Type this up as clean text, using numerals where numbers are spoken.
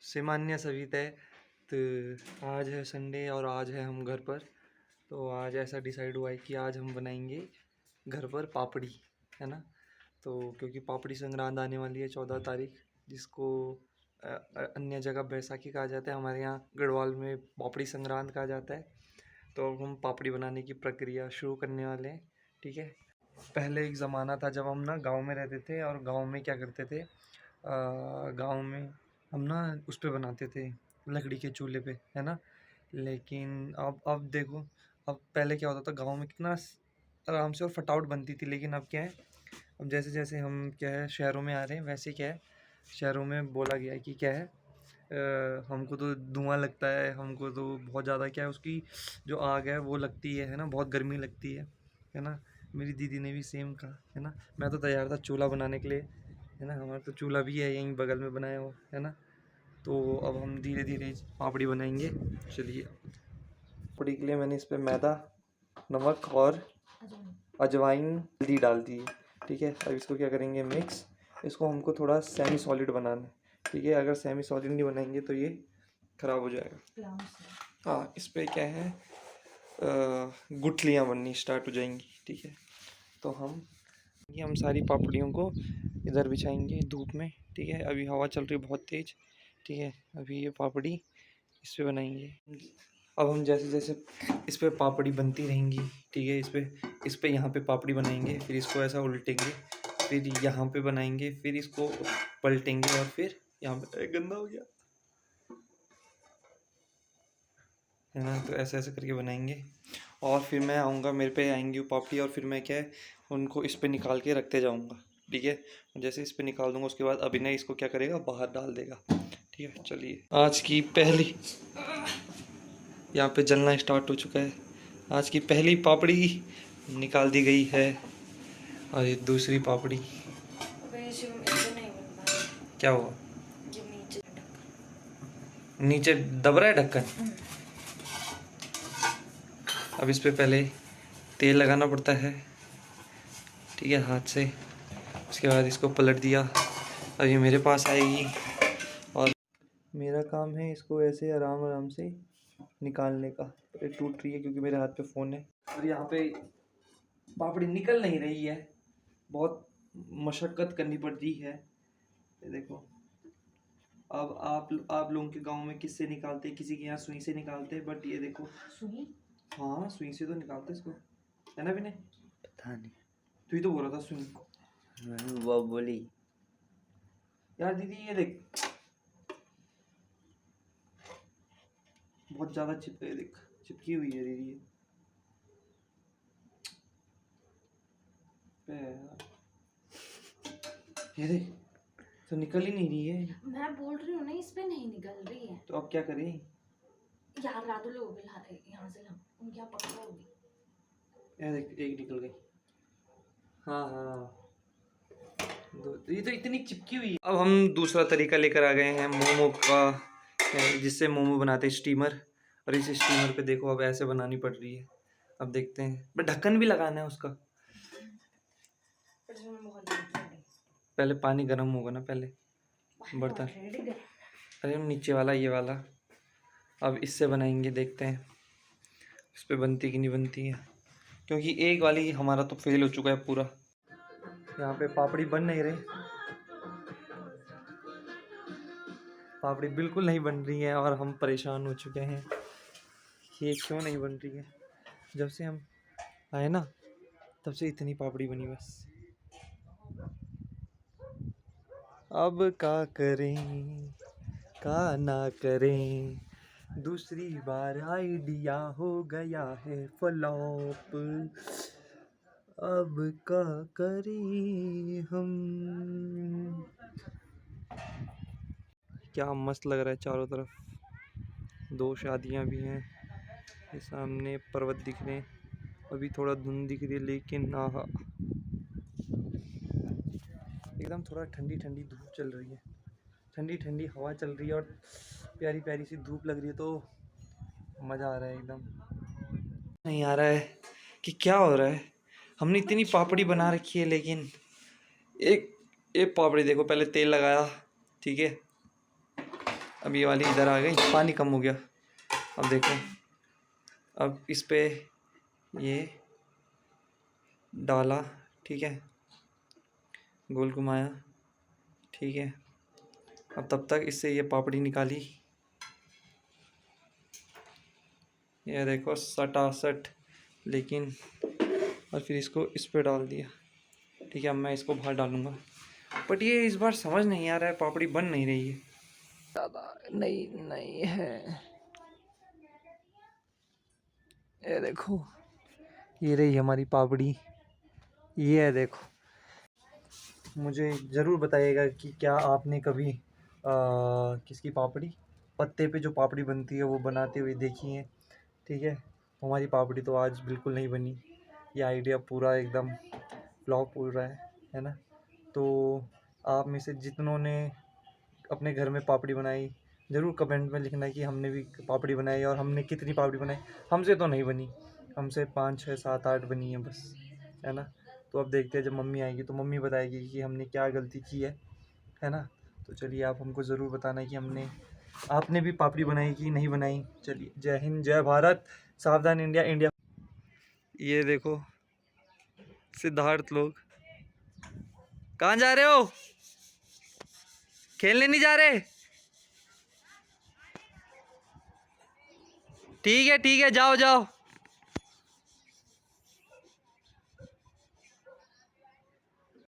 सामान्य सभी तय। तो आज है संडे और आज है हम घर पर। तो आज ऐसा डिसाइड हुआ है कि आज हम बनाएंगे घर पर पापड़ी, है ना। तो क्योंकि पापड़ी संक्रांत आने वाली है 14 तारीख, जिसको अन्य जगह बैसाखी कहा जाता है, हमारे यहाँ गढ़वाल में पापड़ी संक्रांत कहा जाता है। तो अब हम पापड़ी बनाने की प्रक्रिया शुरू करने वाले हैं, ठीक है। पहले एक ज़माना था जब हम ना गांव में रहते थे, और गांव में क्या करते थे, गांव में हम ना उस पे बनाते थे, लकड़ी के चूल्हे पे, है ना। लेकिन अब देखो, अब पहले क्या होता था गांव में, कितना आराम से और फटाफट बनती थी। लेकिन अब क्या है, अब जैसे जैसे हम क्या है शहरों में आ रहे हैं, वैसे क्या है शहरों में बोला गया है कि क्या है, हमको तो धुआं लगता है, हमको तो बहुत ज़्यादा क्या है उसकी जो आग है वो लगती है ना, बहुत गर्मी लगती है ना। मेरी दीदी ने भी सेम कहा, है ना। मैं तो तैयार था चूल्हा बनाने के लिए, है ना। हमारा तो चूल्हा भी है यहीं बगल में बनाया हुआ, है ना। तो अब हम धीरे धीरे पापड़ी बनाएंगे। चलिए, पापड़ी के लिए मैंने इस पर मैदा, नमक और अजवाइन, हल्दी डाल दी है, ठीक है। अब इसको क्या करेंगे, मिक्स। इसको हमको थोड़ा सेमी सॉलिड बनाना है, ठीक है। अगर सेमी सॉलिड नहीं बनाएंगे तो ये ख़राब हो जाएगा। हाँ, इस पर क्या है, गुठलियाँ बननी स्टार्ट हो जाएंगी, ठीक है। तो हम सारी पापड़ियों को इधर बिछाएंगे धूप में, ठीक है। अभी हवा चल रही है बहुत तेज़, ठीक है। अभी ये पापड़ी इस पे बनाएंगे। अब हम जैसे जैसे इस पे पापड़ी बनती रहेंगी, ठीक है। इस पे यहाँ पे पापड़ी बनाएंगे, फिर इसको ऐसा उल्टेंगे, फिर यहाँ पे बनाएंगे, फिर इसको पलटेंगे, और फिर यहाँ पे, अरे गंदा हो गया, है ना। तो ऐसे ऐसे करके बनाएंगे, और फिर मैं आऊँगा, मेरे पे आएंगी वो पापड़ी, और फिर मैं क्या है उनको इस पे निकाल के रखते जाऊँगा, ठीक है। जैसे इस पे निकाल दूँगा उसके बाद अभिनय इसको क्या करेगा, बाहर डाल देगा, ठीक है। चलिए, आज की पहली, यहाँ पे जलना स्टार्ट हो चुका है। आज की पहली पापड़ी निकाल दी गई है, और ये दूसरी पापड़ी। क्या हुआ, नीचे दब रहा है ढक्कन। अब इस पे पहले तेल लगाना पड़ता है, ठीक है, हाथ से। उसके बाद इसको पलट दिया, अब ये मेरे पास आएगी, और मेरा काम है इसको ऐसे आराम आराम से निकालने का। ये टूट रही है क्योंकि मेरे हाथ पे फ़ोन है, और यहाँ पे पापड़ी निकल नहीं रही है, बहुत मशक्क़त करनी पड़ती है। ये देखो, अब आप लोगों के गांव में किससे निकालते हैं, किसी के यहाँ सुई से निकालते हैं, बट ये देखो सुई, हाँ सुई से तो निकालते इसको, है ना विनय। पता नहीं, तू ही तो बोल रहा था सुई, वो बोली यार दीदी ये देख, बहुत ज़्यादा चिपकी हुई है दीदी ये देख, तो निकल ही नहीं रही है। मैं बोल रही हूँ ना, इस पे नहीं निकल रही है। तो अब क्या करें यार, रातों लोग यहाँ से हम उनके यहाँ पकड़ा होगी। यार देख, एक निकल गई, हाँ हाँ, ये तो इतनी चिपकी हुई है। अब हम दूसरा तरीका लेकर आ गए हैं मोमो का, जिससे मोमो बनाते हैं, स्टीमर। और इस स्टीमर पे देखो अब ऐसे बनानी पड़ रही है। अब देखते हैं, बट ढक्कन भी लगाना है उसका। पहले पानी गर्म होगा ना, पहले बर्तन, अरे नीचे वाला, ये वाला। अब इससे बनाएंगे, देखते हैं इस पे बनती कि नहीं बनती है, क्योंकि एक वाली हमारा तो फेल हो चुका है पूरा। यहाँ पे पापड़ी बन नहीं रही, पापड़ी बिल्कुल नहीं बन रही है, और हम परेशान हो चुके हैं कि ये क्यों नहीं बन रही है। जब से हम आए ना, तब से इतनी पापड़ी बनी बस। अब क्या करें, का ना करें, दूसरी बार आइडिया हो गया है फ्लॉप। अब क्या करें हम। क्या मस्त लग रहा है चारों तरफ, दो शादियां भी हैं, ये सामने पर्वत दिख रहे हैं, अभी थोड़ा धुंध दिख रही है, लेकिन आहा, एकदम थोड़ा ठंडी ठंडी धूप चल रही है, ठंडी ठंडी हवा चल रही है, और प्यारी प्यारी सी धूप लग रही है, तो मज़ा आ रहा है एकदम। नहीं आ रहा है कि क्या हो रहा है। हमने इतनी पापड़ी बना रखी है, लेकिन एक एक पापड़ी देखो, पहले तेल लगाया, ठीक है, अब ये वाली इधर आ गई, पानी कम हो गया। अब देखो, अब इस पे ये डाला, ठीक है, गोल घुमाया, ठीक है। अब तब तक इससे ये पापड़ी निकाली, ये देखो सटासट, लेकिन और फिर इसको इस पे डाल दिया, ठीक है। अब मैं इसको बाहर डालूँगा, बट ये इस बार समझ नहीं आ रहा है, पापड़ी बन नहीं रही है, ज़्यादा नहीं है। ये देखो, ये रही हमारी पापड़ी, ये है देखो। मुझे ज़रूर बताइएगा कि क्या आपने कभी किसकी पापड़ी, पत्ते पे जो पापड़ी बनती है वो बनाते हुए देखी है, ठीक है। हमारी पापड़ी तो आज बिल्कुल नहीं बनी, ये आइडिया पूरा एकदम फ्लॉप हो रहा है ना। तो आप में से जितनों ने अपने घर में पापड़ी बनाई, ज़रूर कमेंट में लिखना कि हमने भी पापड़ी बनाई और हमने कितनी पापड़ी बनाई। हमसे तो नहीं बनी, हमसे 5 6 7 8 बनी है बस, है ना। तो अब देखते हैं, जब मम्मी आएगी तो मम्मी बताएगी कि हमने क्या गलती की है ना। तो चलिए, आप हमको ज़रूर बताना कि आपने भी पापड़ी बनाई कि नहीं बनाई। चलिए, जय हिंद, जय भारत, सावधान इंडिया, इंडिया। ये देखो सिद्धार्थ लोग, कहाँ जा रहे हो? खेलने नहीं जा रहे? ठीक है जाओ जाओ।